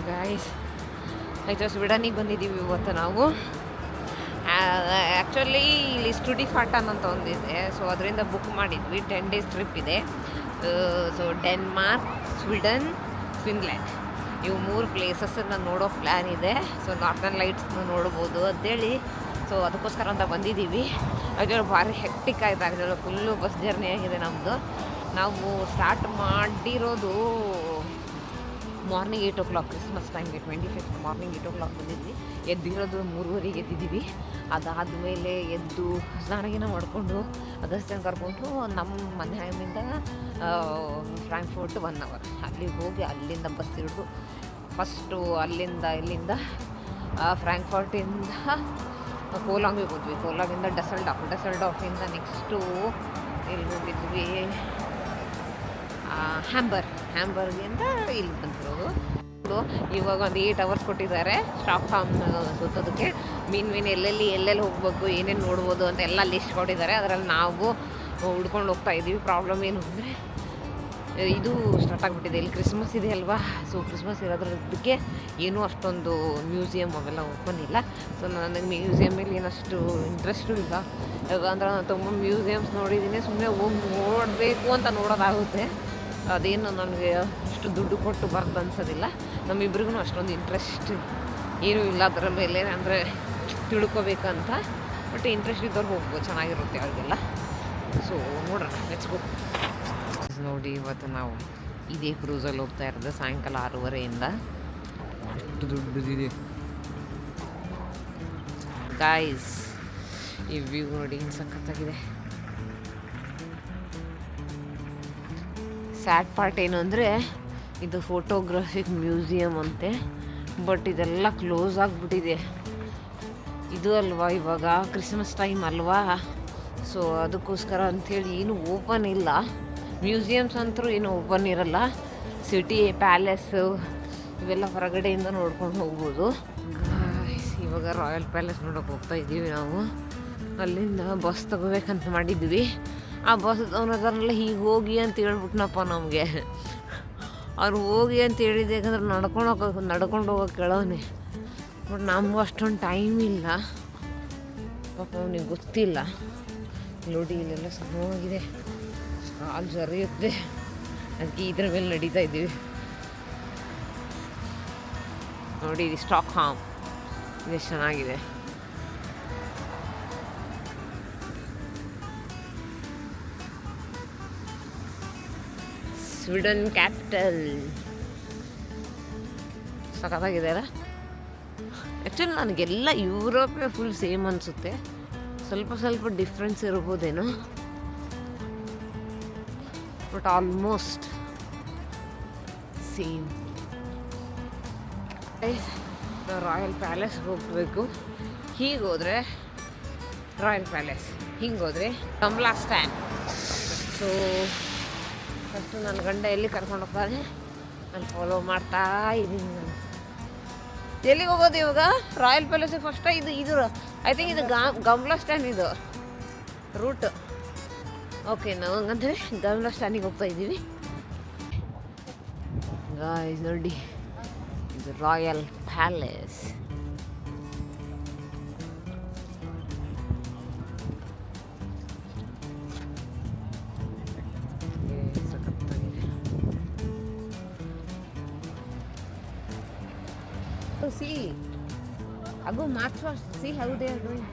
Guys ಆಯಿತು, ಸ್ವೀಡನಿಗೆ ಬಂದಿದ್ದೀವಿ ಇವತ್ತು ನಾವು. ಆ್ಯಕ್ಚುಲಿ ಇಲ್ಲಿ ಸ್ಟುಡಿ ಫಾಟನ್ ಅಂತ ಒಂದಿದೆ, ಸೊ ಅದರಿಂದ ಬುಕ್ ಮಾಡಿದ್ವಿ. 10 days ಟ್ರಿಪ್ ಇದೆ. ಸೊ ಡೆನ್ಮಾರ್ಕ್, ಸ್ವೀಡನ್, ಫಿನ್ಲ್ಯಾಂಡ್ ಇವು 3 ಪ್ಲೇಸಸ್ಸನ್ನು ನೋಡೋ ಪ್ಲ್ಯಾನ್ ಇದೆ. ಸೊ ನಾರ್ದರ್ನ್ ಲೈಟ್ಸ್ನ ನೋಡ್ಬೋದು ಅಂತೇಳಿ, ಸೊ ಅದಕ್ಕೋಸ್ಕರ ಅಂತ ಬಂದಿದ್ದೀವಿ. ಅದರಲ್ಲಿ ಭಾರಿ ಹೆಕ್ಟಿಕ್ ಆಯ್ತು, ಅದರಲ್ಲಿ ಫುಲ್ಲು ಬಸ್ ಜರ್ನಿ ಆಗಿದೆ ನಮ್ಮದು. ನಾವು ಸ್ಟಾರ್ಟ್ ಮಾಡಿರೋದು ಮಾರ್ನಿಂಗ್ 8 o'clock, ಕ್ರಿಸ್ಮಸ್ ಟೈಮ್ಗೆ 25th ಮಾರ್ನಿಂಗ್ 8 o'clock ಬಂದಿದ್ವಿ. ಎದ್ದಿರೋದು 3:30 ಎದ್ದಿದ್ದೀವಿ. ಅದಾದಮೇಲೆ ಎದ್ದು ಸ್ನಾನಗಿನ ಮಾಡಿಕೊಂಡು ಅದಷ್ಟೇ ಕರ್ಕೊಂಡು ನಮ್ಮ ಮನೆಯಿಂದ ಫ್ರಾಂಕ್ಫರ್ಟ್ 1 hour ಅಲ್ಲಿಗೆ ಹೋಗಿ ಅಲ್ಲಿಂದ ಬಸ್ ಹಿಡಿದು ಫಸ್ಟು ಇಲ್ಲಿಂದ ಫ್ರಾಂಕ್ಫರ್ಟಿಂದ ಕೋಲಾಂಗಿಗೆ ಹೋದ್ವಿ. ಕೋಲಾಂಗಿಂದ ಡಸಲ್ಡಾಫಿಂದ ನೆಕ್ಸ್ಟು ಇಲ್ಲಿ ಹೋಗಿದ್ವಿ ಹ್ಯಾಂಬರ್ಗಿಂದ ಇಲ್ಲಿ ಬಂದಿರೋದು. ಇವಾಗ ಒಂದು 8 hours ಕೊಟ್ಟಿದ್ದಾರೆ ಸ್ಟಾಕ್ಹಾಮ್ ಸುತ್ತೋದಕ್ಕೆ. ಮೀನ್ ಎಲ್ಲೆಲ್ಲಿ ಹೋಗ್ಬೇಕು, ಏನೇನು ನೋಡ್ಬೋದು ಅಂತ ಎಲ್ಲ ಲಿಸ್ಟ್ ಕೊಟ್ಟಿದ್ದಾರೆ. ಅದರಲ್ಲಿ ನಾವು ಹುಡ್ಕೊಂಡು ಹೋಗ್ತಾ ಇದ್ದೀವಿ. ಪ್ರಾಬ್ಲಮ್ ಏನು ಅಂದರೆ ಇದು ಸ್ಟಾರ್ಟ್ ಆಗಿಬಿಟ್ಟಿದೆ, ಇಲ್ಲಿ ಕ್ರಿಸ್ಮಸ್ ಇದೆ ಅಲ್ವಾ. ಸೊ ಕ್ರಿಸ್ಮಸ್ ಇರೋದ್ರದ್ದಕ್ಕೆ ಏನೂ ಅಷ್ಟೊಂದು ಮ್ಯೂಸಿಯಮ್ ಅವೆಲ್ಲ ಓಪನ್ ಇಲ್ಲ. ಸೊ ನನಗೆ ಮ್ಯೂಸಿಯಮ್ ಮೇಲೆ ಏನಷ್ಟು ಇಂಟ್ರೆಸ್ಟು ಇಲ್ಲ. ಯಾಕಂದ್ರೆ ನಾನು ತುಂಬ ಮ್ಯೂಸಿಯಮ್ಸ್ ನೋಡಿದ್ದೀನಿ, ಸುಮ್ಮನೆ ಹೋಗಿ ನೋಡಬೇಕು ಅಂತ ನೋಡೋದಾಗುತ್ತೆ. ಅದೇನು ನನಗೆ ಅಷ್ಟು ದುಡ್ಡು ಕೊಟ್ಟು ಬರ್ದು ಅನ್ಸೋದಿಲ್ಲ. ನಮ್ಮಿಬ್ರಿಗೂ ಅಷ್ಟೊಂದು ಇಂಟ್ರೆಸ್ಟ್ ಏನೂ ಇಲ್ಲ ಅದರ ಮೇಲೆ, ಅಂದರೆ ತಿಳ್ಕೊಬೇಕಂತ. ಬಟ್ ಇಂಟ್ರೆಸ್ಟ್ ಇದ್ದವ್ರು ಹೋಗ್ಬೋದು, ಚೆನ್ನಾಗಿರುತ್ತೆ ಅವ್ರಿಗೆಲ್ಲ. ಸೊ ನೋಡೋಣ, ಲೆಟ್ಸ್ ಗೋ. ನೋಡಿ, ಇವತ್ತು ನಾವು ಇದೇ ಕ್ರೂಸಲ್ಲಿ ಹೋಗ್ತಾ ಇರೋದು ಸಾಯಂಕಾಲ 6:30ಇಂದ. ಅಷ್ಟು ದೊಡ್ಡದಿದೆ ಗಾಯ್ಸ್. ಈ ವ್ಯೂ ನೋಡಿ, ಸಖತ್ತಾಗಿದೆ. ಸ್ಯಾಡ್ ಪಾರ್ಟ್ ಏನು ಅಂದರೆ ಇದು ಫೋಟೋಗ್ರಫಿಕ್ ಮ್ಯೂಸಿಯಮ್ ಅಂತೆ, ಬಟ್ ಇದೆಲ್ಲ ಕ್ಲೋಸ್ ಆಗಿಬಿಟ್ಟಿದೆ. ಇದು ಅಲ್ವಾ ಇವಾಗ ಕ್ರಿಸ್ಮಸ್ ಟೈಮ್ ಅಲ್ವಾ, ಸೊ ಅದಕ್ಕೋಸ್ಕರ ಅಂಥೇಳಿ ಏನು ಓಪನ್ ಇಲ್ಲ. ಮ್ಯೂಸಿಯಮ್ಸ್ ಅಂತೂ ಏನು ಓಪನ್ ಇರಲ್ಲ. ಸಿಟಿ ಪ್ಯಾಲೇಸು ಇವೆಲ್ಲ ಹೊರಗಡೆಯಿಂದ ನೋಡ್ಕೊಂಡು ಹೋಗ್ಬೋದು. ಇವಾಗ ರಾಯಲ್ ಪ್ಯಾಲೇಸ್ ನೋಡೋಕೆ ಹೋಗ್ತಾ ಇದ್ದೀವಿ ನಾವು. ಅಲ್ಲಿಂದ ಬಸ್ ತಗೋಬೇಕಂತ ಮಾಡಿದ್ವಿ. ಆ ಬಸ್ ಅವನದನ್ನೆಲ್ಲ ಹೀಗೆ ಹೋಗಿ ಅಂತ ಹೇಳ್ಬಿಟ್ನಪ್ಪ ನಮಗೆ. ಅವ್ರು ಹೋಗಿ ಅಂತ ಹೇಳಿದೆ, ಯಾಕಂದ್ರೆ ನಡ್ಕೊಂಡು ಹೋಗೋಕೆ ಕೇಳೋನೆ. ಬಟ್ ನಮಗೂ ಅಷ್ಟೊಂದು ಟೈಮ್ ಇಲ್ಲ, ಪಾಪ ಅವನಿಗೆ ಗೊತ್ತಿಲ್ಲ. ನೋಡಿ, ಇಲ್ಲೆಲ್ಲ ಸಣ್ಣವಾಗಿದೆ, ಕಾಲು ಜರಿಯುತ್ತೆ, ಅದಕ್ಕೆ ಇದ್ರ ಮೇಲೆ ನಡೀತಾ ಇದ್ದೀವಿ. ನೋಡಿ, ಇದು ಸ್ಟಾಕ್ಹಾಮ್, ಇದೆಷ್ಟು ಚೆನ್ನಾಗಿದೆ. ಸ್ವೀಡನ್ ಕ್ಯಾಪಿಟಲ್ ಸಖತ್ತಾಗಿದೆ ಅಲ್ಲ. ಆ್ಯಕ್ಚುಲಿ ನನಗೆಲ್ಲ ಯುರೋಪೇ ಫುಲ್ ಸೇಮ್ ಅನಿಸುತ್ತೆ, ಸ್ವಲ್ಪ ಡಿಫ್ರೆನ್ಸ್ ಇರ್ಬೋದೇನೋ, but almost same. Royal palace ಹೋಗಬೇಕು. ಹೀಗೆ ಹೋದರೆ ರಾಯಲ್ ಪ್ಯಾಲೇಸ್, ಹಿಂಗೆ ಹೋದರೆ ಕಮಲಾ ಸ್ಟ್ಯಾಂಡ್. ಸೊ ಫಸ್ಟು ನನ್ನ ಗಂಡ ಎಲ್ಲಿ ಕರ್ಕೊಂಡು ಹೋಗ್ತಾನೆ, ನಾನು ಫಾಲೋ ಮಾಡ್ತಾ ಇದ್ದೀನಿ. ನಾನು ಎಲ್ಲಿಗೆ ಹೋಗೋದು ಇವಾಗ? ರಾಯಲ್ ಪ್ಯಾಲೇಸಿಗೆ ಫಸ್ಟ್. ಇದು ಐ ಥಿಂಕ್ ಇದು ಗಮ್ಲಾ ಸ್ಟ್ಯಾಂಡ್ ಇದು ರೂಟ್. ಓಕೆ, ನಾವು ಹಂಗಂದ್ರೆ ಗಮ್ಲಾ ಸ್ಟ್ಯಾಂಡಿಗೆ ಹೋಗ್ತಾ ಇದ್ದೀವಿ. ಗಾಯ್ಸ್ ನೋಡಿ, ಇದು royal palace. See, I go March first. See how they are doing.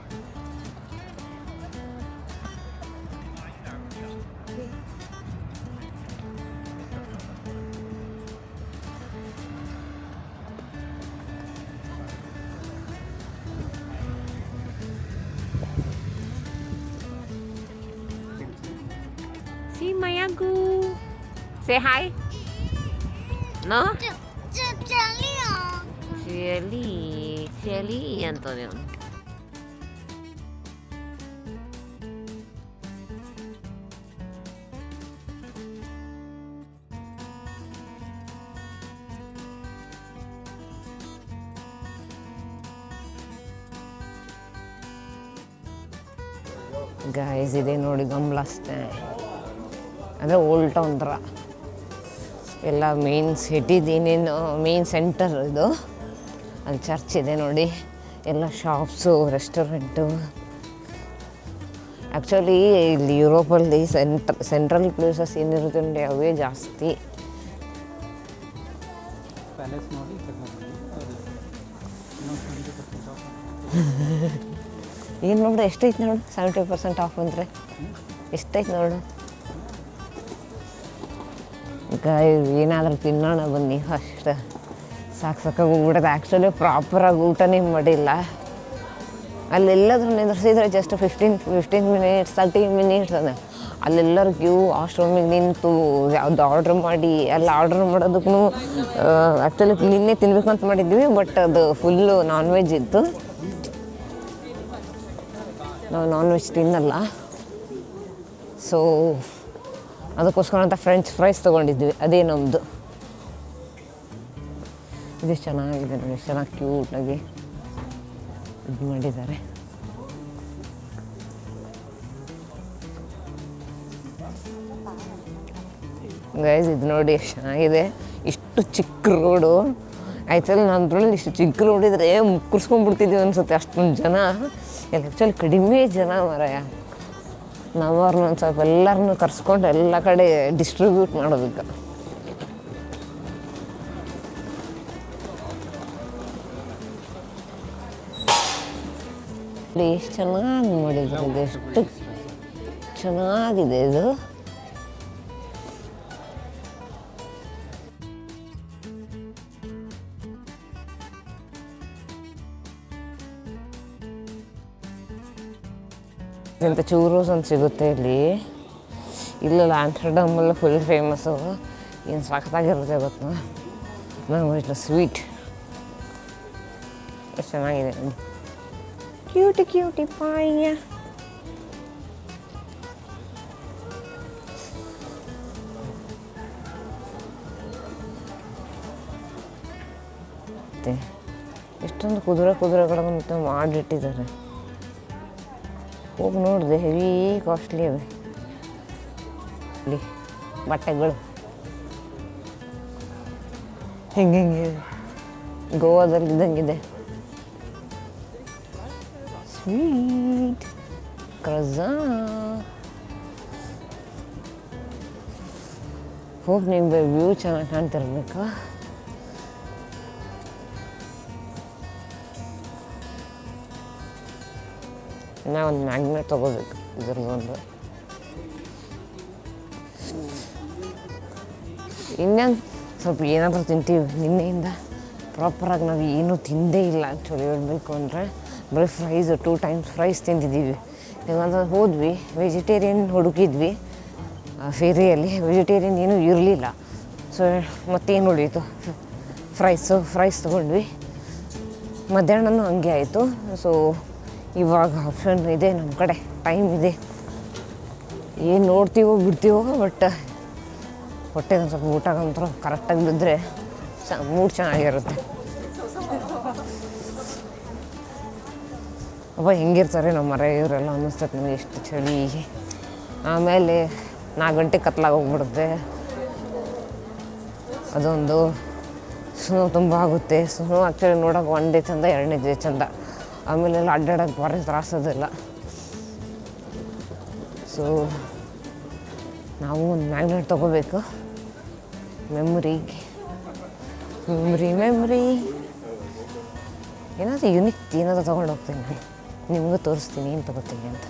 See Mayagu. Say hi. No? Celi Antonio. Guys, ಇದೆ ನೋಡಿ ಗಮ್ಲಾ ಸ್ಟ್ಯಾಂಡ್. ಅಂದರೆ ಓಲ್ಡ್ ಟೌನ್ ಥರ ಎಲ್ಲ ಮೇನ್ ಸಿಟಿದು ಏನೇನು ಮೇನ್ ಸೆಂಟರ್ ಇದು. ಅಲ್ಲಿ ಚರ್ಚ್ ಇದೆ ನೋಡಿ, ಎಲ್ಲ ಶಾಪ್ಸು, ರೆಸ್ಟೋರೆಂಟು. ಆ್ಯಕ್ಚುಲಿ ಇಲ್ಲಿ ಯುರೋಪಲ್ಲಿ ಸೆಂಟ್ರಲ್ ಪ್ಲೇಸಸ್ ಏನಿರುತ್ತೆ ನೋಡಿ ಅವೇ ಜಾಸ್ತಿ. ಏನು ನೋಡು ಎಷ್ಟೈತೆ ನೋಡು, 70% ಆಫ್ ಅಂದರೆ ಎಷ್ಟೈತೆ ನೋಡು. ಈಗ ಏನಾದರೂ ತಿನ್ನೋಣ ಬನ್ನಿ ಫಸ್ಟ್. ಸಾಕಾಗಿ ಹೋಗ್ಬಿಡೋದು. ಆ್ಯಕ್ಚುಲಿ ಪ್ರಾಪರಾಗಿ ಊಟನೇ ಮಾಡಿಲ್ಲ. ಅಲ್ಲೆಲ್ಲದ್ರೂ ನಿಂದ್ರಿಸಿದ್ರೆ ಜಸ್ಟ್ 15 ಮಿನಿಟ್ಸ್ 30 ಮಿನಿಟ್ಸ್ ಅದ. ಅಲ್ಲೆಲ್ಲರೂ ಕ್ಯೂ ವಾಶ್ರೂಮಿಗೆ ನಿಂತು ಯಾವುದು ಆರ್ಡ್ರ್ ಮಾಡಿ ಎಲ್ಲ ಆರ್ಡ್ರ್ ಮಾಡೋದಕ್ಕೂ ಆ್ಯಕ್ಚುಲಿ ನಿನ್ನೆ ತಿನ್ಬೇಕಂತ ಮಾಡಿದ್ವಿ, ಬಟ್ ಅದು ಫುಲ್ಲು ನಾನ್ ವೆಜ್ ಇತ್ತು. ನಾವು ನಾನ್ ವೆಜ್ ತಿನ್ನಲ್ಲ, ಸೊ ಅದಕ್ಕೋಸ್ಕರ ಅಂತ ಫ್ರೆಂಚ್ ಫ್ರೈಸ್ ತೊಗೊಂಡಿದ್ವಿ. ಅದೇ ನಮ್ಮದು. ಇದು ಚೆನ್ನಾಗಿದೆ ನೋಡಿ, ಚೆನ್ನಾಗಿ ಕ್ಯೂಟಾಗಿ ಇದು ಮಾಡಿದ್ದಾರೆ. ಗೈಸ್ ಇದು ನೋಡಿ ಎಷ್ಟು ಚೆನ್ನಾಗಿದೆ. ಇಷ್ಟು ಚಿಕ್ಕ ರೋಡು ಆಯ್ತಲ್ಲ. ನಮ್ಮದ್ರಲ್ಲಿ ಇಷ್ಟು ಚಿಕ್ಕ ರೋಡ್ ಇದ್ದರೆ ಮುಕ್ಕರ್ಸ್ಕೊಂಡ್ಬಿಡ್ತಿದ್ವಿ ಅನಿಸುತ್ತೆ, ಅಷ್ಟೊಂದು ಜನ. ಎಲ್ಲ ಆ್ಯಕ್ಚುಲಿ ಕಡಿಮೆ ಜನ ಮಾರಾಯ. ನಾವು ಅವ್ರನ್ನ ಒಂದು ಸ್ವಲ್ಪ ಎಲ್ಲರನ್ನೂ ಕರ್ಸ್ಕೊಂಡು ಎಲ್ಲ ಕಡೆ ಡಿಸ್ಟ್ರಿಬ್ಯೂಟ್ ಮಾಡೋದಕ್ಕೆ. ಎಷ್ಟು ಚೆನ್ನಾಗಿ ಮಾಡಿದ್ರು, ಇದು ಎಷ್ಟು ಚೆನ್ನಾಗಿದೆ ಇದು. ಇಂಥ ಚೂರೋಸ್ ಅಂತ ಸಿಗುತ್ತೆ ಇಲ್ಲಿ. ಇಲ್ಲಲ್ಲ ಆಮ್ಸ್ಟರ್ಡಮಲ್ಲ ಫುಲ್ ಫೇಮಸ್ಸು. ಏನು ಸಖತ್ತಾಗಿರುತ್ತೆ ಗೊತ್ತಾ. ನಂಗೆ ಇಷ್ಟ ಸ್ವೀಟ್ ಎಷ್ಟು ಚೆನ್ನಾಗಿದೆ. ಕ್ಯೂಟಿ ಪಾಯ. ಎಷ್ಟೊಂದು ಕುದುರೆಗಳನ್ನು ಮಾಡಿಟ್ಟಿದ್ದಾರೆ. ಹೋಗಿ ನೋಡಿದೆ, ಹೆವಿ ಕಾಸ್ಟ್ಲಿ ಅವೆ ಇಲ್ಲಿ ಬಟ್ಟೆಗಳು. ಹಿಂಗೆ ಗೋವಾದಲ್ಲಿ ಇದ್ದಂಗಿದೆ. ಸ್ವೀಟ್ ಕ್ರಜಾ. ಹೋಗಿ ನಿಮ್ಗೆ ವ್ಯೂ ಚೆನ್ನಾಗಿ ಕಾಣ್ತಿರ್ಬೇಕು. ಇನ್ನು ಒಂದು ಮ್ಯಾಗ್ನೆಟ್ ತೊಗೋಬೇಕು ಇದ್ರದ್ದೊಂದು. ಇನ್ನೊಂದು ಸ್ವಲ್ಪ ಏನಾದರೂ ತಿಂತೀವಿ. ನಿನ್ನೆಯಿಂದ ಪ್ರಾಪರಾಗಿ ನಾವು ಏನೂ ತಿಂದೇ ಇಲ್ಲ ಆ್ಯಕ್ಚುಲಿ ಹೇಳಬೇಕು ಅಂದರೆ. ಬರೀ ಫ್ರೈಸು 2 times ಫ್ರೈಸ್ ತಿಂದಿದ್ದೀವಿ. ಇವಾಗ ಹೋದ್ವಿ, ವೆಜಿಟೇರಿಯನ್ ಹುಡುಕಿದ್ವಿ ಫೇರಿಯಲ್ಲಿ. ವೆಜಿಟೇರಿಯನ್ ಏನೂ ಇರಲಿಲ್ಲ. ಸೊ ಮತ್ತೇನು ಉಳಿಯಿತು, ಫ್ರೈಸ್ ತೊಗೊಂಡ್ವಿ. ಮಧ್ಯಾಹ್ನನೂ ಹಂಗೆ ಆಯಿತು. ಸೊ ಇವಾಗ ಆಪ್ಷನ್ ಇದೆ ನಮ್ಮ ಕಡೆ, ಟೈಮ್ ಇದೆ. ಏನು ನೋಡ್ತೀವೋ ಬಿಡ್ತೀವೋ, ಬಟ್ ಹೊಟ್ಟೆಗೆ ಒಂದು ಸ್ವಲ್ಪ ಊಟಕ್ಕಂತೂ ಕರೆಕ್ಟಾಗಿ ಬಿದ್ದರೆ ಮೂಡ್ ಚೆನ್ನಾಗಿರುತ್ತೆ. ಅಪ್ಪ ಹೆಂಗಿರ್ತಾರೆ ನಮ್ಮ ಮರ ಇವರೆಲ್ಲ ಅನ್ನಿಸ್ತದೆ ನನಗೆ. ಎಷ್ಟು ಚಳಿ. ಆಮೇಲೆ 4 ಗಂಟೆ ಕತ್ಲಾಗೋಗ್ಬಿಡುತ್ತೆ. ಅದೊಂದು ಸ್ನೋ ತುಂಬ ಆಗುತ್ತೆ. ಸ್ನೋ ಆ್ಯಕ್ಚುಲಿ ನೋಡೋಕೆ 1 ಡೇ ಚಂದ, 2ನೇ ಡೇ ಚಂದ. ಆಮೇಲೆಲ್ಲ ಅಡ್ಡಾಡೋಕ್ಕೆ ಭಾರಿ ತ್ರಾಸೋದಿಲ್ಲ. ಸೊ ನಾವು ಒಂದು ಮ್ಯಾಗ್ನೆಟ್ ತೊಗೋಬೇಕು ಮೆಮ್ರಿಗೆ. ಮೆಮ್ರಿ ಏನಾದರೂ ಯುನಿಕ್ ಏನಾದರೂ ತೊಗೊಂಡು ಹೋಗ್ತೀನಿ ನಾನು. ನಿಮಗೂ ತೋರಿಸ್ತೀನಿ ಏನು ತೊಗೋತೀನಿ ಅಂತ.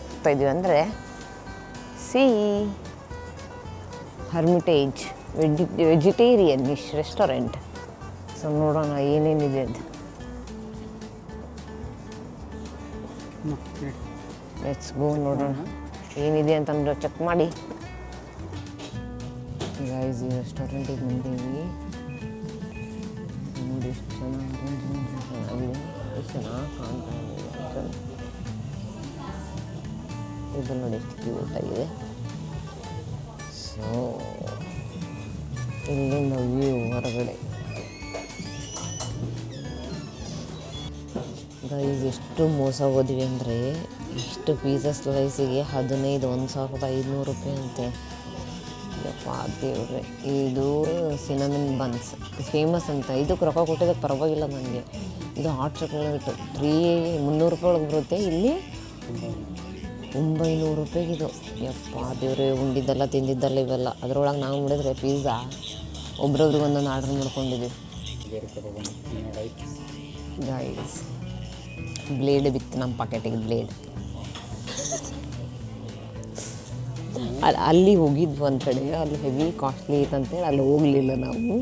ಹೋಗ್ತಾಯಿದ್ವಿ ಅಂದರೆ ಹರ್ಮಿಟೇಜ್ ವೆಜಿಟೇರಿಯನ್ ರೆಸ್ಟೋರೆಂಟ್. ಸೊ ನೋಡೋಣ ಏನೇನಿದೆ ಅಂತ. ಲೆಟ್ಸ್ ಗೋ, ನೋಡೋಣ ಏನಿದೆ ಅಂತಂದ್ರೆ ಚೆಕ್ ಮಾಡಿ. ಗೈಸ್ ಈ ರೆಸ್ಟೋರೆಂಟಿಗೆ ಬಂದೀವಿ. ನೋಡಿ ಎಷ್ಟು ಚೆನ್ನಾಗಿದೆ, ಎಷ್ಟು ಚೆನ್ನಾಗಿ ಕಾಣ್ತಾ ಇದೆ. ಇದು ನೋಡಿ ಎಷ್ಟು ಕ್ಯೂಟಾಗಿದೆ. ಸೊ ಇಲ್ಲಿಂದ ವ್ಯೂ ಹೊರಗಡೆ. ಗೈಸ್ ಎಷ್ಟು ಮೋಸ ಹೋದ್ವಿ ಅಂದರೆ, ಇಷ್ಟು ಪೀಸಾ ಸ್ಲೈಸಿಗೆ 15 1,500 ರೂಪಾಯಿ ಅಂತೆ. ಯಪ್ಪ ದೇವ್ರೆ, ಇದು ಸಿನಮನ್ ಬನ್ಸ್ ಫೇಮಸ್ ಅಂತ. ಇದಕ್ಕೆ ರೊಕ್ಕ ಕೊಟ್ಟಿದ್ದಕ್ಕೆ ಪರವಾಗಿಲ್ಲ ನನಗೆ. ಇದು ಹಾಟ್ ಚಾಕ್ಲೇಟ್ 300 ರೂಪಾಯಿ ಒಳಗೆ ಬರುತ್ತೆ. ಇಲ್ಲಿ 900 ರೂಪಾಯಿಗಿದು. ಯಪ್ಪ ದೇವ್ರೆ, ಉಂಡಿದ್ದೆಲ್ಲ ತಿಂದಿದ್ದಲ್ಲ ಇವೆಲ್ಲ. ಅದರೊಳಗೆ ನಾವು ನೋಡಿದ್ರೆ ಪಿಜ್ಜಾ ಒಬ್ರೊಬ್ರಿಗೆ ಒಂದೊಂದು ಆರ್ಡ್ರ್ ಮಾಡ್ಕೊಂಡಿದ್ದೀವಿ. ಗೈಸ್, ಬ್ಲೇಡ್ ಬಿತ್ತು ನಮ್ಮ ಪಾಕೆಟಿಗೆ, ಬ್ಲೇಡ್. ಅಲ್ಲಿ ಹೋಗಿದ್ವು ಒಂದು ಕಡೆ, ಅಲ್ಲಿ ಹೆವಿ ಕಾಸ್ಟ್ಲಿ ಐತಂತೇಳಿ ಅಲ್ಲಿ ಹೋಗಲಿಲ್ಲ ನಾವು.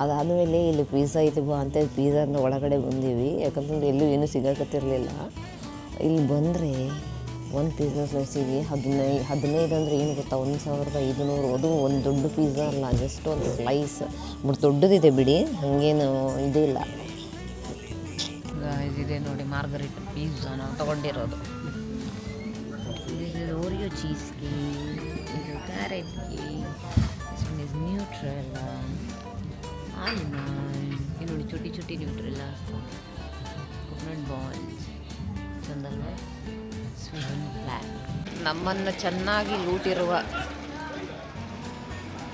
ಅದಾದಮೇಲೆ ಇಲ್ಲಿ ಪಿಜ್ಜಾ ಐತಿ ಬಾ ಅಂತೇಳಿ ಪಿಜ್ಜಾದ ಒಳಗಡೆ ಬಂದೀವಿ. ಯಾಕಂತಂದ್ರೆ ಎಲ್ಲೂ ಏನೂ ಸಿಗೋಕತ್ತಿರಲಿಲ್ಲ. ಇಲ್ಲಿ ಬಂದರೆ ಒಂದು ಪಿಜ್ಜಾ ಸ್ಲೈಸಿಗೆ 15 ಅಂದರೆ ಏನು ಗೊತ್ತಾ, 1500. ಅದು ಒಂದು ದೊಡ್ಡ ಪಿಜ್ಜಾ ಅಲ್ಲ, ಜಸ್ಟ್ ಒಂದು ಸ್ಲೈಸ್. ಬಟ್ ದೊಡ್ಡದಿದೆ ಬಿಡಿ, ಹಾಗೇನು ಇದಿಲ್ಲ. ಇದಿದೆ ನೋಡಿ, ಮಾರ್ಗರಿಟ್ ಪಿಜ್ಜಾ ನಾವು ತೊಗೊಂಡಿರೋದು. ಇದು ಓರಿಯೋ ಚೀಸ್ ಕೇಕ್, ಇದು carrot cake, this one is Nutella, almond, ಇದು ನೋಡಿ ಚುಟಿ ಚುಟಿ ನ್ಯೂಟ್ರೆಲ್ಲಾ, ಕೋಕೋನಟ್ ಬಾಲ್ಸ್, ಚಂದಲ್ಲ, ಸ್ವೀಟ್ ಬ್ಲ್ಯಾಕ್. ನಮ್ಮನ್ನು ಚೆನ್ನಾಗಿ ಲೂಟಿರುವ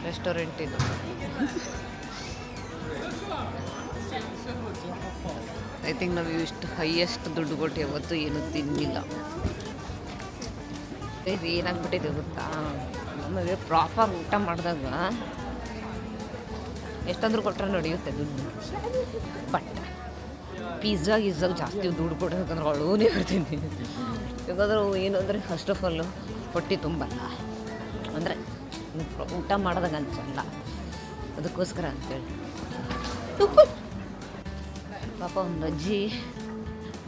ರೆಸ್ಟೋರೆಂಟ್ ಇದು. ಐ ಥಿಂಕ್ ನಾವು ಇಷ್ಟು ಹೈಯೆಸ್ಟ್ ದುಡ್ಡು ಕೊಟ್ಟು ಯಾವತ್ತೂ ಏನೂ ತಿನ್ನಿಲ್ಲ. ಏನಾಗ್ಬಿಟ್ಟಿದೆ ಗೊತ್ತಾ, ನಮಗೆ ಪ್ರಾಪರ್ ಊಟ ಮಾಡಿದಾಗ ಎಷ್ಟಾದರೂ ಕೊಟ್ಟರೆ ನಡೆಯುತ್ತೆ ದುಡ್ಡು. ಬಟ್ ಪಿಜ್ಜಾಗೆ ಜಾಸ್ತಿ ದುಡ್ಡು ಕೊಡೋದಂದ್ರೆ ಅಳೂನೇ ಬರ್ತೀನಿ. ಯಾಕಂದ್ರೆ ಏನು ಅಂದರೆ ಫಸ್ಟ್ ಆಫ್ ಆಲು ಹೊಟ್ಟೆ ತುಂಬಲ್ಲ, ಅಂದರೆ ಊಟ ಮಾಡಿದಾಗ ಅನ್ಸಲ್ಲ, ಅದಕ್ಕೋಸ್ಕರ ಅಂತೇಳಿ. ಪಾಪ ಒಂದು ಅಜ್ಜಿ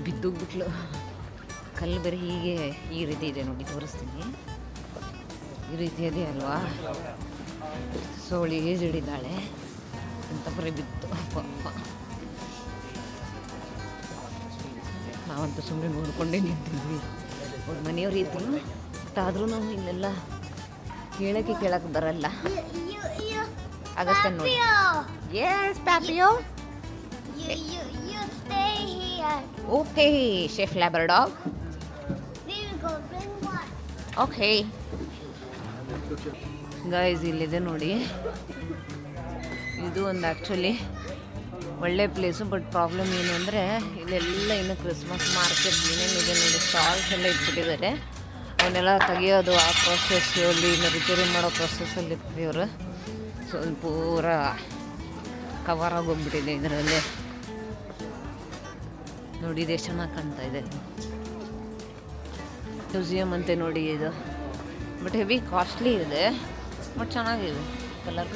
ಬಿದ್ದೋಗ್ಬಿಟ್ಲು. ಕಲ್ಲು ಬೇರೆ ಹೀಗೆ ಈ ರೀತಿ ಇದೆ ನೋಡಿ, ತೋರಿಸ್ತೀನಿ. ಈ ರೀತಿ ಇದೆ ಅಲ್ವಾ, ಸೋಳಿಗೆ ಹಿಡಿದಾಳೆ ಅಂತ ಬರೀ ಬಿತ್ತು. ಪಾಪ ನಾವಂತೂ ಸುಮ್ಮನೆ ನೋಡ್ಕೊಂಡೇ ನಿಂತಿದ್ವಿ. ಅವ್ರ ಮನೆಯವ್ರು ಇದ್ರು, ಬಟ್ ಆದರೂ ನಾವು ಇಲ್ಲೆಲ್ಲ ಕೇಳಕ್ಕೆ ಬರಲ್ಲ. ಆಗಷ್ಟೇ ನೋಡಿ. ಎಸ್ ಪ್ಯಾಪಿಯೋ, ಓಕೆ ಶೆಫ್ ಲ್ಯಾಬ್ರಡಾಗ್. ಓಕೆ ಗೈಸ್, ಇಲ್ಲಿದೆ ನೋಡಿ. ಇದು ಒಂದು ಆ್ಯಕ್ಚುಲಿ ಒಳ್ಳೆ ಪ್ಲೇಸು. ಬಟ್ ಪ್ರಾಬ್ಲಮ್ ಏನು ಅಂದರೆ ಇಲ್ಲೆಲ್ಲ ಇನ್ನು ಕ್ರಿಸ್ಮಸ್ ಮಾರ್ಕೆಟ್ ಏನೇನಿದೆ ನೋಡಿ, ಸ್ಟಾಲ್ಸ್ ಎಲ್ಲ ಇಟ್ಬಿಟ್ಟಿದ್ದಾರೆ. ಅವನ್ನೆಲ್ಲ ತೆಗಿಯೋದು, ಆ ಪ್ರೊಸೆಸ್ಸು, ಅಲ್ಲಿ ಇನ್ನು ರಿಪೇರಿ ಮಾಡೋ ಪ್ರೊಸೆಸ್ಸಲ್ಲಿ ಇವರು. ಸೊ ಪೂರ ಕವರ್ ಆಗೋಗ್ಬಿಟ್ಟಿದೆ ಇದರಲ್ಲಿ. ನೋಡಿ ಇದು ಎಷ್ಟು ಚೆನ್ನಾಗಿ ಕಾಣ್ತಾ ಇದೆ. ಮ್ಯೂಸಿಯಮ್ ಅಂತೆ ನೋಡಿ ಇದು. ಬಟ್ ಹೆವಿ ಕಾಸ್ಟ್ಲಿ ಇದೆ, ಬಟ್ ಚೆನ್ನಾಗಿದೆ. ಕಲರ್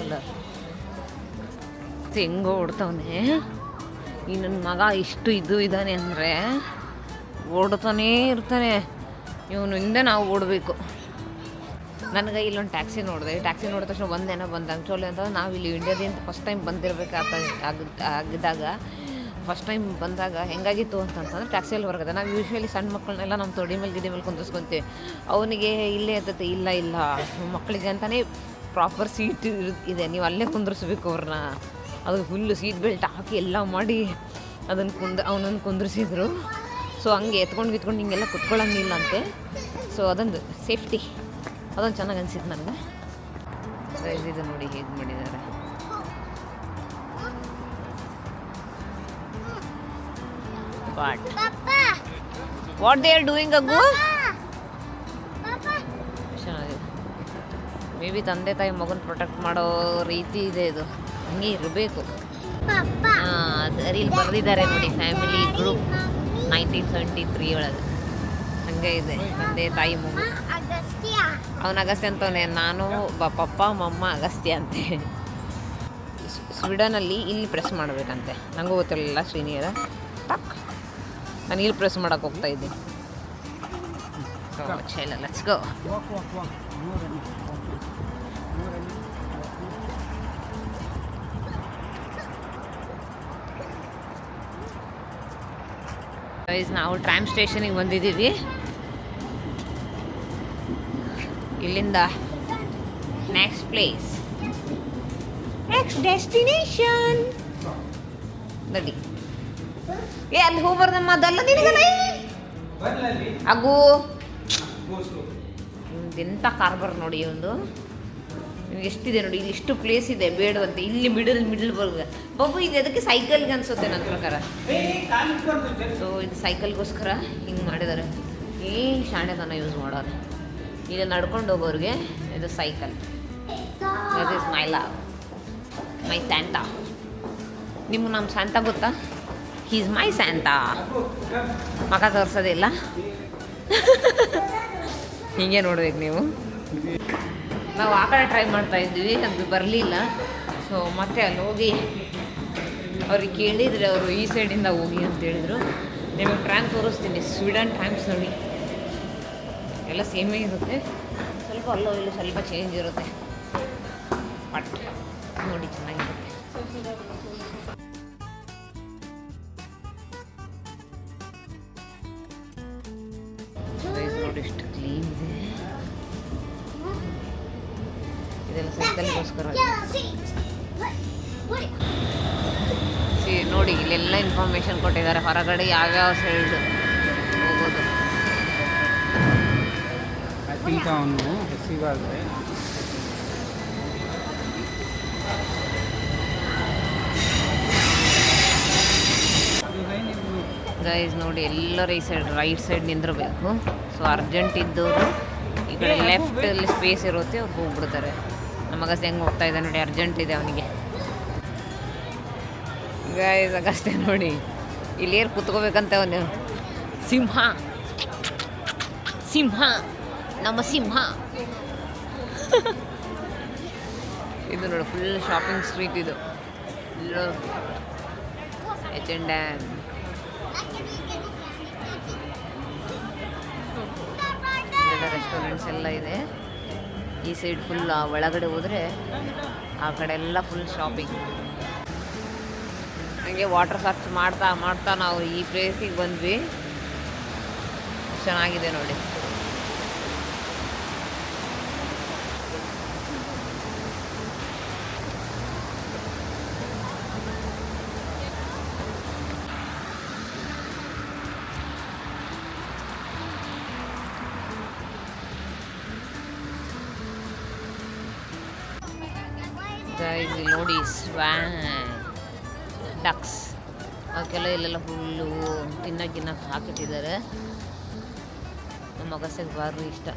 ಹೆಂಗೋ ಓಡ್ತಾವನೆ ಈ ನನ್ನ ಮಗ. ಇಷ್ಟು ಇದ್ದಾನೆ ಅಂದರೆ ಓಡ್ತಾನೇ ಇರ್ತಾನೆ ಇವನು. ಹಿಂದೆ ನಾವು ಓಡಬೇಕು. ನನಗೆ ಇಲ್ಲೊಂದು ಟ್ಯಾಕ್ಸಿ ನೋಡಿದೆ. ಟ್ಯಾಕ್ಸಿ ನೋಡಿದ ತಕ್ಷಣ ಒಂದೇನೋ ಬಂದ ಆ್ಯಕ್ಚುಲಿ ಅಂತ. ನಾವು ಇಲ್ಲಿ ಇಂಡಿಯಾದಿಂದ ಫಸ್ಟ್ ಟೈಮ್ ಆಗಿದ್ದಾಗ ಫಸ್ಟ್ ಟೈಮ್ ಬಂದಾಗ ಹೆಂಗಾಗಿತ್ತು ಅಂತಂತಂದ್ರೆ, ಟ್ಯಾಕ್ಸಿಯಲ್ಲಿ ಹೊರಗದೆ ನಾವು ಯೂಶ್ವಲಿ ಸಣ್ಣ ಮಕ್ಕಳನ್ನೆಲ್ಲ ನಮ್ಮ ತೊಡಿ ಮೇಲೆ ಗಿಡಿ ಮೇಲೆ ಕುಂದಿಸ್ಕೊತೀವಿ. ಅವನಿಗೆ ಇಲ್ಲೇ ಇರ್ತೈತೆ. ಇಲ್ಲ ಮಕ್ಕಳಿಗೆ ಅಂತಲೇ ಪ್ರಾಪರ್ ಸೀಟ್ ಇದೆ, ನೀವು ಅಲ್ಲೇ ಕುಂದಿರಿಸ್ಬೇಕು ಅವ್ರನ್ನ. ಅದು ಫುಲ್ಲು ಸೀಟ್ ಬೆಲ್ಟ್ ಹಾಕಿ ಎಲ್ಲ ಮಾಡಿ ಅವನನ್ನು ಕುಂದಿರಿಸಿದ್ರು. ಸೊ ಹಂಗೆ ಎತ್ಕೊಂಡು ಹಿಂಗೆಲ್ಲ ಕುತ್ಕೊಳ್ಳೋಂಗಿಲ್ಲ ಅಂತೆ. ಸೊ ಅದೊಂದು ಸೇಫ್ಟಿ, ಅದೊಂದು ಚೆನ್ನಾಗಿ ಅನಿಸಿತ್ತು ನನಗೆ. ಇದು ನೋಡಿ ಹೇಗೆ ಮಾಡಿದ್ದಾರೆ. ವಾಟ್ ದೇ ಆರ್ ಡೂಯಿಂಗ್ ಅಗ್ಗು? ಚೆನ್ನಾಗಿದೆ. ಮೇ ಬಿ ತಂದೆ ತಾಯಿ ಮಗನ ಪ್ರೊಟೆಕ್ಟ್ ಮಾಡೋ ರೀತಿ ಇದೆ ಇದು. ಹಂಗೆ ಇರಬೇಕು. ಇಲ್ಲಿ ಬರೆದಿದ್ದಾರೆ ನೋಡಿ, ಫ್ಯಾಮಿಲಿ ಗ್ರೂಪ್ 1973 ಒಳಗೆ. ಹಂಗೆ ಇದೆ, ತಂದೆ ತಾಯಿ ಮಗು. ಅವನು ಅಗಸ್ತ್ಯ ಅಂತವನೇ, ನಾನು ಪಪ್ಪ ಮಮ್ಮ ಅಗಸ್ತ್ಯ ಅಂತೆ. ಸ್ವೀಡನಲ್ಲಿ ಇಲ್ಲಿ ಪ್ರೆಸ್ ಮಾಡಬೇಕಂತೆ. ನನಗೂ ಗೊತ್ತಿರಲಿಲ್ಲ. ಶ್ರೀನಿಯರ ಟಕ್, ನಾನು ಇಲ್ಲಿ ಪ್ರೆಸ್ ಮಾಡೋಕೆ ಹೋಗ್ತಾ ಇದ್ದೀನಿ. Let's go. ನಾವು ಟ್ರಾಮ್ ಸ್ಟೇಷನಿಗೆ ಬಂದಿದ್ದೀವಿ. ಇಲ್ಲಿಂದ ನೆಕ್ಸ್ಟ್ ಪ್ಲೇಸ್, ನೆಕ್ಸ್ಟ್ ಡೆಸ್ಟಿನೇಷನ್ ನಡಿ. ಅಲ್ಲಿ ಹೋಗ್ಬಾರ್ದಮ್ಮ, ಅದಲ್ಲ ನಿನಗಲ್ಲ ಅಗು. ಇಂಥ ಕಾರ್ಬಾರ್ ನೋಡಿ ಒಂದು. ಎಷ್ಟಿದೆ ನೋಡಿ, ಇಲ್ಲಿ ಇಷ್ಟು ಪ್ಲೇಸ್ ಇದೆ ಬೇಡವಂತೆ. ಇಲ್ಲಿ ಮಿಡಲ್ ಬರ್ತದೆ ಬಾಬು. ಇದು ಅದಕ್ಕೆ ಸೈಕಲ್ಗೆ ಅನ್ಸುತ್ತೆ ನನ್ನ ಪ್ರಕಾರ. ಸೊ ಇದು ಸೈಕಲ್ಗೋಸ್ಕರ ಹಿಂಗೆ ಮಾಡಿದ್ದಾರೆ. ಏನು ಶಾಣೆತನ ಯೂಸ್ ಮಾಡೋರು. ಈಗ ನಡ್ಕೊಂಡು ಹೋಗೋರಿಗೆ ಇದು cycle. That is my love, my Santa. ನಿಮ್ಗೆ ನಮ್ಮ ಸ್ಯಾಂಟಾ ಗೊತ್ತಾ? He's my Santa. ಮಗ ತೋರಿಸೋದಿಲ್ಲ, ಹೀಗೆ ನೋಡ್ಬೇಕು ನೀವು. ನಾವು ಆ ಕಡೆ ಟ್ರೈ ಮಾಡ್ತಾ ಇದ್ವಿ, ಅದು ಬರಲಿಲ್ಲ. ಸೊ ಮತ್ತೆ ಅಲ್ಲಿ ಹೋಗಿ ಅವ್ರಿಗೆ ಕೇಳಿದರೆ ಅವರು ಈ ಸೈಡಿಂದ ಹೋಗಿ ಅಂತ ಹೇಳಿದರು. ನಿಮಗೆ ಟ್ರ್ಯಾಮ್ ತೋರಿಸ್ತೀನಿ, ಸ್ವೀಡನ್ ಟ್ರ್ಯಾಮ್ಸ್ ನೋಡಿ, ಎಲ್ಲ ಸೇಮೇ ಇರುತ್ತೆ. ಸ್ವಲ್ಪ ಅಲ್ಲೋ ಇಲ್ಲೋ ಸ್ವಲ್ಪ ಚೇಂಜ್ ಇರುತ್ತೆ, ಬಟ್ ನೋಡಿ ಚೆನ್ನಾಗಿರುತ್ತೆ. ನೋಡಿ ಎಷ್ಟು ಕ್ಲೀನ್ ಇದೆ. ಇದೆಲ್ಲ ಸೈಕಲ್ಗೋಸ್ಕರ. ನೋಡಿ ಇಲ್ಲೆಲ್ಲ ಇನ್ಫಾರ್ಮೇಶನ್ ಕೊಟ್ಟಿದ್ದಾರೆ, ಹೊರಗಡೆ ಯಾವ್ಯಾವ ಸೈಡ್ ಹೋಗೋದು. ಗೈಸ್ ನೋಡಿ, ಎಲ್ಲರೂ ಈ ಸೈಡ್ ರೈಟ್ ಸೈಡ್ ನಿಂದಿರಬೇಕು. ಸೊ ಅರ್ಜೆಂಟ್ ಇದ್ದವರು ಈ ಕಡೆ ಲೆಫ್ಟಲ್ಲಿ ಸ್ಪೇಸ್ ಇರುತ್ತೆ, ಅವ್ರು ಹೋಗ್ಬಿಡ್ತಾರೆ. ನಮ್ಮ ಅಗಸ್ತ್ಯ ಹೆಂಗೆ ಹೋಗ್ತಾ ಇದೆ ನೋಡಿ, ಅರ್ಜೆಂಟ್ ಇದೆ ಅವನಿಗೆ. ಗೈಸ್ ಅಗಸ್ತ್ಯ ನೋಡಿ, ಇಲ್ಲೇರು ಕುತ್ಕೋಬೇಕಂತ ಅವನು. ಸಿಂಹ ಸಿಂಹ ನಮ್ಮ ಸಿಂಹ. ಇದು ನೋಡಿ ಫುಲ್ ಶಾಪಿಂಗ್ ಸ್ಟ್ರೀಟ್ ಇದು. H&M. ರೆಸ್ಟೋರೆಂಟ್ಸ್ ಎಲ್ಲ ಇದೆ. ಈ ಸೈಡ್ ಫುಲ್ ಒಳಗಡೆ ಹೋದರೆ ಆ ಕಡೆ ಎಲ್ಲ ಫುಲ್ ಶಾಪಿಂಗ್. ಹಾಗೆ ವಾಟರ್ ಸರ್ಚ್ ಮಾಡ್ತಾ ಮಾಡ್ತಾ ನಾವು ಈ ಪ್ಲೇಸಿಗೆ ಬಂದ್ವಿ. ಚೆನ್ನಾಗಿದೆ ನೋಡಿ. ಇಲ್ಲಿ ನೋಡಿ ಸ್ವ್ಯಾನ್ ಡಕ್ಸ್ ಅವಕ್ಕೆಲ್ಲ ಇಲ್ಲೆಲ್ಲ ಫುಲ್ಲು ತಿನ್ನಕ್ಕೆ ಹಾಕಿಟ್ಟಿದ್ದಾರೆ. ನಮ್ಮ ಅಗಸ್ತ್ಯಗೆ ಬಾರಿ ಇಷ್ಟ.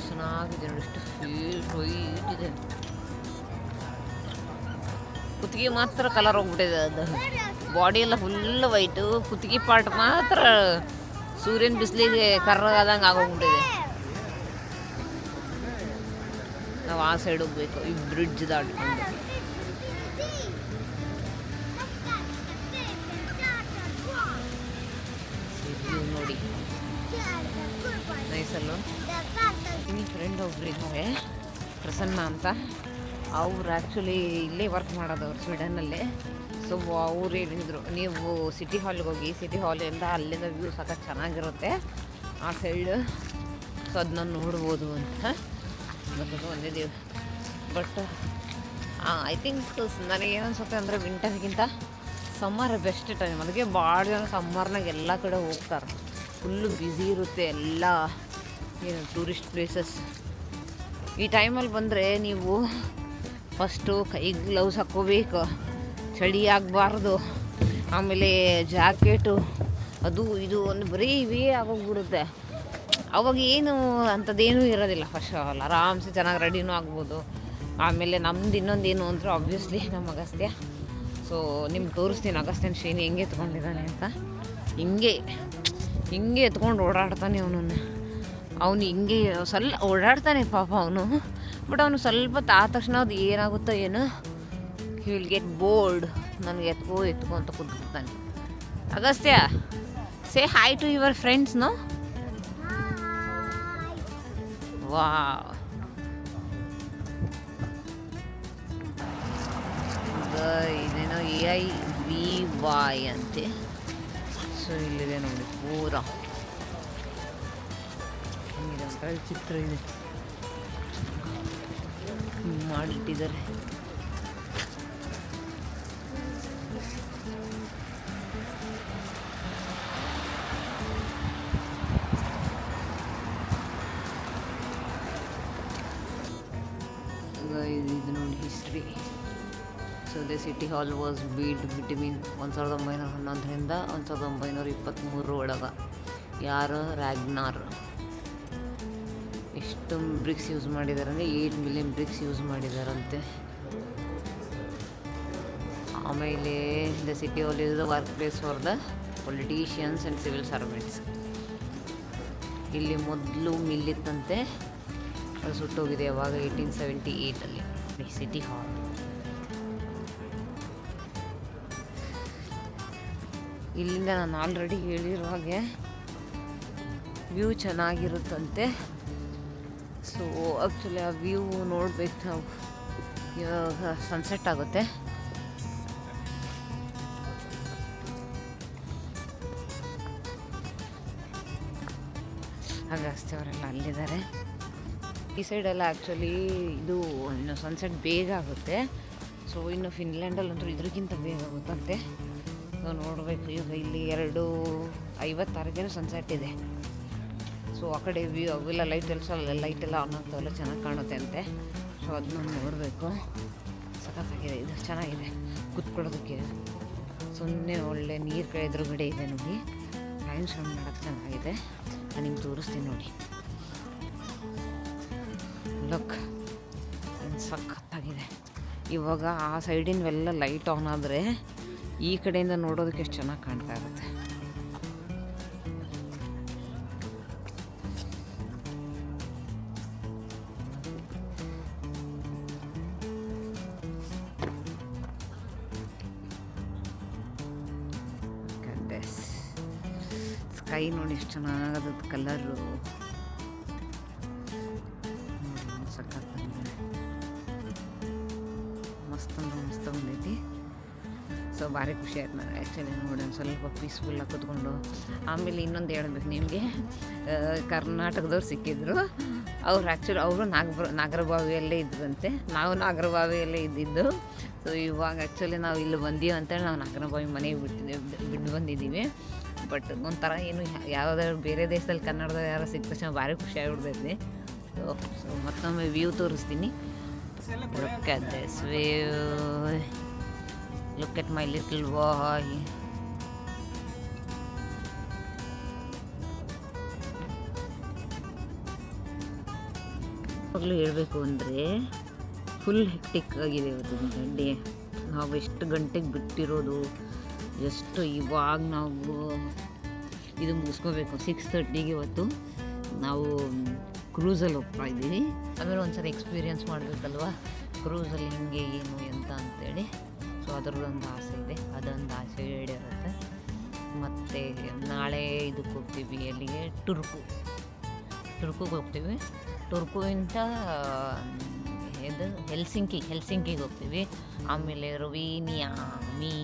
ಚೆನ್ನಾಗಿದೆ ನೋಡಿ, ಎಷ್ಟು ಸ್ವೀಟ್ ಇದೆ. ಕುತ್ತಿಗೆ ಮಾತ್ರ ಕಲರ್ ಹೋಗ್ಬಿಟ್ಟಿದೆ, ಅದು ಬಾಡಿ ಎಲ್ಲ ಫುಲ್ ವೈಟು, ಕುತ್ತಿಗೆ ಪಾರ್ಟ್ ಮಾತ್ರ ಸೂರ್ಯನ ಬಿಸಿಲಿಗೆ ಕರ್ರಗಾದಂಗೆ ಆಗೋಗ್ಬಿಟ್ಟಿದೆ. ನಾವು ಆ ಸೈಡ್ ಹೋಗ್ಬೇಕು, ಈ ಬ್ರಿಡ್ಜ್ ದಾಟ್ಕೊಂಡು. ನೋಡಿ ನೈಸಲ್ಲು. ನಿಮ್ಮ ಫ್ರೆಂಡ್ ಒಬ್ರು ಇದ್ದಾರೆ ಪ್ರಸನ್ನ ಅಂತ. ಅವ್ರು ಆ್ಯಕ್ಚುಲಿ ಇಲ್ಲೇ ವರ್ಕ್ ಮಾಡೋದು, ಅವ್ರು ಸ್ವೀಡನ್ನಲ್ಲೇ. ಸೊ ಅವ್ರು ಹೇಳಿದರು, ನೀವು ಸಿಟಿ ಹಾಲ್ಗೆ ಹೋಗಿ, ಸಿಟಿ ಹಾಲಿಂದ ಅಲ್ಲಿಂದ ವ್ಯೂ ಸಖತ್ ಚೆನ್ನಾಗಿರುತ್ತೆ ಆ ಸೈಡ್. ಸೊ ಅದನ್ನ ನೋಡ್ಬೋದು ಅಂತ ಬಂದಿದ್ದೀವಿ. ಬಟ್ ಐ ಥಿಂಕ್ ನನಗೇನು ಅನ್ಸುತ್ತೆ ಅಂದರೆ ವಿಂಟರ್ಗಿಂತ ಸಮ್ಮರ್ ಬೆಸ್ಟ್ ಟೈಮ್. ಅದಕ್ಕೆ ಭಾಳ ಜನ ಸಮ್ಮರ್ನಾಗ ಎಲ್ಲ ಕಡೆ ಹೋಗ್ತಾರೆ. ಫುಲ್ಲು ಬ್ಯುಸಿ ಇರುತ್ತೆ ಎಲ್ಲ ಏನು ಟೂರಿಸ್ಟ್ ಪ್ಲೇಸಸ್. ಈ ಟೈಮಲ್ಲಿ ಬಂದರೆ ನೀವು ಫಸ್ಟು ಕೈಗೆ ಗ್ಲೌಸ್ ಹಾಕ್ಕೋಬೇಕು, ಚಳಿ ಆಗಬಾರ್ದು. ಆಮೇಲೆ ಜಾಕೆಟು ಅದು ಇದು ಒಂದು ಬರೀ ಇವೇ ಆಗೋಗ್ಬಿಡುತ್ತೆ. ಅವಾಗ ಏನು ಅಂಥದ್ದೇನೂ ಇರೋದಿಲ್ಲ. ಫಸ್ಟ್ ಆಲ್ ಆರಾಮ್ಸೆ ಚೆನ್ನಾಗಿ ರೆಡಿನೂ ಆಗ್ಬೋದು. ಆಮೇಲೆ ನಮ್ದು ಇನ್ನೊಂದೇನು ಅಂದರೆ ಆಬ್ವಿಯಸ್ಲಿ ನಮ್ಮ ಅಗಸ್ತ್ಯ. ಸೊ ನಿಮ್ಗೆ ತೋರಿಸ್ತೀನಿ ಅಗಸ್ತ್ಯನ ಶ್ರೇಣಿ ಹೆಂಗೆ ಎತ್ಕೊಂಡಿದ್ದಾನೆ ಅಂತ. ಹಿಂಗೆ ಎತ್ಕೊಂಡು ಓಡಾಡ್ತಾನೆ ಅವನನ್ನು. ಅವನು ಹಿಂಗೆ ಸ್ವಲ್ಪ ಓಡಾಡ್ತಾನೆ ಪಾಪ ಅವನು. ಬಟ್ ಅವನು ಸ್ವಲ್ಪ ಆದ ತಕ್ಷಣ ಅದು ಏನಾಗುತ್ತೋ ಏನು, ಹಿ ವಿಲ್ ಗೆಟ್ ಬೋರ್ಡ್. ನನಗೆ ಎತ್ಕೋ ಅಂತ ಕೂತ್ಬಿಡ್ತಾನೆ. Agastya, say hi to your friends. No ವಾ, ಇದೇನೋ AIVY ಅಂತೆ. ಸೊ ಇಲ್ಲಿದೆ ನೋಡಿ ಪೂರ ಹಿಂಗಿದೆ ಒಂಥರ ಚಿತ್ರ ಇದೆ ಮಾಡಿಟ್ಟಿದ್ದಾರೆ. The city hall was build between 1911ರಿಂದ 1923 ಒಳಗೆ. ಯಾರು? ರ್ಯಾಗ್ನಾರ್. ಎಷ್ಟು ಬ್ರಿಕ್ಸ್ ಯೂಸ್ ಮಾಡಿದ್ದಾರೆ ಅಂದರೆ 8 ಮಿಲಿಯನ್ ಬ್ರಿಕ್ಸ್ ಯೂಸ್ ಮಾಡಿದಾರಂತೆ. ಆಮೇಲೆ the city hall is the work place for the politicians and civil servants. ಇಲ್ಲಿ ಮೊದಲು ಮಿಲ್ಲಿತ್ತಂತೆ, ಅದು ಸುಟ್ಟೋಗಿದೆ ಯಾವಾಗ 1878ಅಲ್ಲಿ. ಸಿಟಿ ಹಾಲ್ ಇಲ್ಲಿಂದ ನಾನು ಆಲ್ರೆಡಿ ಹೇಳಿರೋ ಹಾಗೆ ವ್ಯೂ ಚೆನ್ನಾಗಿರುತ್ತಂತೆ. ಸೊ ಆ್ಯಕ್ಚುಲಿ ಆ ವ್ಯೂ ನೋಡ್ಬೇಕು ನಾವು. ಇವಾಗ ಸನ್ಸೆಟ್ ಆಗುತ್ತೆ. ಅಗಸ್ತ್ಯ ಅವರೆಲ್ಲ ಅಲ್ಲಿದ್ದಾರೆ. ಈ ಸೈಡೆಲ್ಲ ಆ್ಯಕ್ಚುಲಿ ಇದು ಇನ್ನು ಸನ್ಸೆಟ್ ಬೇಗ ಆಗುತ್ತೆ. ಸೊ ಇನ್ನು ಫಿನ್ಲ್ಯಾಂಡಲ್ಲಂತೂ ಇದಕ್ಕಿಂತ ಬೇಗ ಆಗುತ್ತಂತೆ. ಸೊ ನೋಡಬೇಕು. ಈಗ ಇಲ್ಲಿ 2:56 ಸನ್ಸೆಟ್ ಇದೆ. ಸೊ ಆ ಕಡೆ ವ್ಯೂ ಅವೆಲ್ಲ ಲೈಟೆಲ್ಲ ಆನ್ ಆಗ್ತಾವೆಲ್ಲ ಚೆನ್ನಾಗಿ ಕಾಣುತ್ತೆ ಅಂತೆ. ಸೊ ಅದನ್ನ ನೋಡಬೇಕು. ಸಖತ್ತಾಗಿದೆ, ಇದು ಚೆನ್ನಾಗಿದೆ ಕೂತ್ಕೊಳ್ಳೋದಕ್ಕೆ. ಸುಮ್ಮನೆ ಒಳ್ಳೆ ನೀರು ಎದುರುಗಡೆ ಇದೆ ನೋಡಿ. ಟೈಮ್ ಸ್ಪೆಂಡ್ ಮಾಡೋಕ್ಕೆ ಚೆನ್ನಾಗಿದೆ. ನಾನು ನಿಮ್ಗೆ ತೋರಿಸ್ತೀನಿ ನೋಡಿ. ಲುಕ್ ಸಖತ್ತಾಗಿದೆ. ಇವಾಗ ಆ ಸೈಡಿನವೆಲ್ಲ ಲೈಟ್ ಆನ್ ಆದರೆ ಈ ಕಡೆಯಿಂದ ನೋಡೋದಕ್ಕೆ ಎಷ್ಟು ಚೆನ್ನಾಗಿ ಕಾಣ್ತಾ ಇರುತ್ತೆ. ಸ್ಕೈ ನೋಡಿ ಎಷ್ಟು ಚೆನ್ನಾಗದ ಕಲರು. ಮಸ್ತ್ ಬಂದೈತಿ. ಸೊ ಭಾರಿ ಖುಷಿ ಆಯ್ತು ನನಗೆ ಆ್ಯಕ್ಚುಲಿ ನೋಡಿ. ಒಂದು ಸ್ವಲ್ಪ ಪೀಸ್ಫುಲ್ಲಾಗಿ ಕೂತ್ಕೊಂಡು. ಆಮೇಲೆ ಇನ್ನೊಂದು ಹೇಳ್ಬೇಕು ನಿಮಗೆ, ಕರ್ನಾಟಕದವ್ರು ಸಿಕ್ಕಿದ್ರು. ಅವರು ನಾಗರಬಾವಿಯಲ್ಲೇ ಇದ್ರಂತೆ. ನಾವು ನಾಗರಬಾವಿಯಲ್ಲೇ ಇದ್ದಿದ್ದು. ಸೊ ಇವಾಗ ಆ್ಯಕ್ಚುಲಿ ನಾವು ಇಲ್ಲಿ ಬಂದೀವಿ ಅಂತೇಳಿ ನಾವು ನಾಗರಬಾವಿ ಮನೆಗೆ ಬಿಟ್ಟು ಬಂದಿದ್ದೀವಿ. ಬಟ್ ಒಂಥರ ಏನು ಯಾವುದಾದ್ರು ಬೇರೆ ದೇಶದಲ್ಲಿ ಕನ್ನಡದಲ್ಲಿ ಯಾರು ಸಿಕ್ಕ ತಕ್ಷಣ ಭಾರಿ ಖುಷಿ ಆಗಿಬಿಡ್ತೈತಿ. ಸೊ ಮತ್ತೊಮ್ಮೆ ವ್ಯೂ ತೋರಿಸ್ತೀನಿ. Look at this view. Look at my little boy. ಯಾವಾಗಲೂ ಹೇಳಬೇಕು ಅಂದರೆ ಫುಲ್ ಹೆಕ್ಟಿಕ್ ಆಗಿದೆ ಇವತ್ತು ಡೇ. ನಾವು ಎಷ್ಟು ಗಂಟೆಗೆ ಬಿಟ್ಟಿರೋದು, ಎಷ್ಟು ಇವಾಗ ನಾವು ಇದು ಮುಗಿಸ್ಕೋಬೇಕು. 6:30ಗೆ ಇವತ್ತು ನಾವು ಕ್ರೂಸಲ್ಲಿ ಹೋಗ್ತಾ ಇದ್ದೀವಿ. ಆಮೇಲೆ ಒಂದ್ಸರಿ ಎಕ್ಸ್ಪೀರಿಯೆನ್ಸ್ ಮಾಡಬೇಕಲ್ವ ಕ್ರೂಸಲ್ಲಿ ಹಿಂಗೆ ಏನು ಅಂತ ಅಂತೇಳಿ. ಸೊ ಅದರದ್ದೊಂದು ಆಸೆ ಇದೆ, ಅದೊಂದು ಆಸೆ ಈಡೇರುತ್ತೆ. ಮತ್ತು ನಾಳೆ ಇದಕ್ಕೆ ಹೋಗ್ತೀವಿ, ಅಲ್ಲಿಗೆ ಟುರ್ಕುಗೆ ಹೋಗ್ತೀವಿ. ಟುರ್ಕುವಿಂದ ಇದು ಹೆಲ್ಸಿಂಕಿಗೆ ಹೋಗ್ತೀವಿ. ಆಮೇಲೆ ರೋವೇನಿಯಾಮಿ,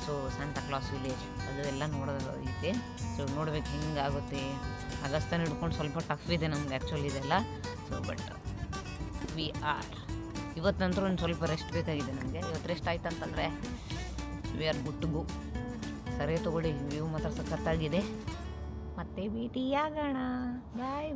ಸೊ ಸಾಂತಾ ಕ್ಲಾಸ್ ವಿಲೇಜ್, ಅದು ಎಲ್ಲ ನೋಡೋದೈತೆ. ಸೊ ನೋಡ್ಬೇಕು ಹೆಂಗಾಗುತ್ತೆ. ಅಗಸ್ತ್ಯನ ಹಿಡ್ಕೊಂಡು ಸ್ವಲ್ಪ ಟಫ್ ಇದೆ ನಮ್ಗೆ ಆ್ಯಕ್ಚುಲಿ ಇದೆಲ್ಲ. ಸೊ ಬಟ್ ಇವತ್ತು ನಂತರ ಒಂದು ಸ್ವಲ್ಪ ರೆಸ್ಟ್ ಬೇಕಾಗಿದೆ ನಮಗೆ. ಇವತ್ತು ರೆಸ್ಟ್ ಆಯ್ತು ಅಂತಂದರೆ we are good to go. ಸರಿ ತಗೊಳ್ಳಿ, ವ್ಯೂ ಮಾತ್ರ ಸಖತ್ತಾಗಿದೆ. ಮತ್ತೆ ಭೇಟಿಯಾಗೋಣ. ಬಾಯ್.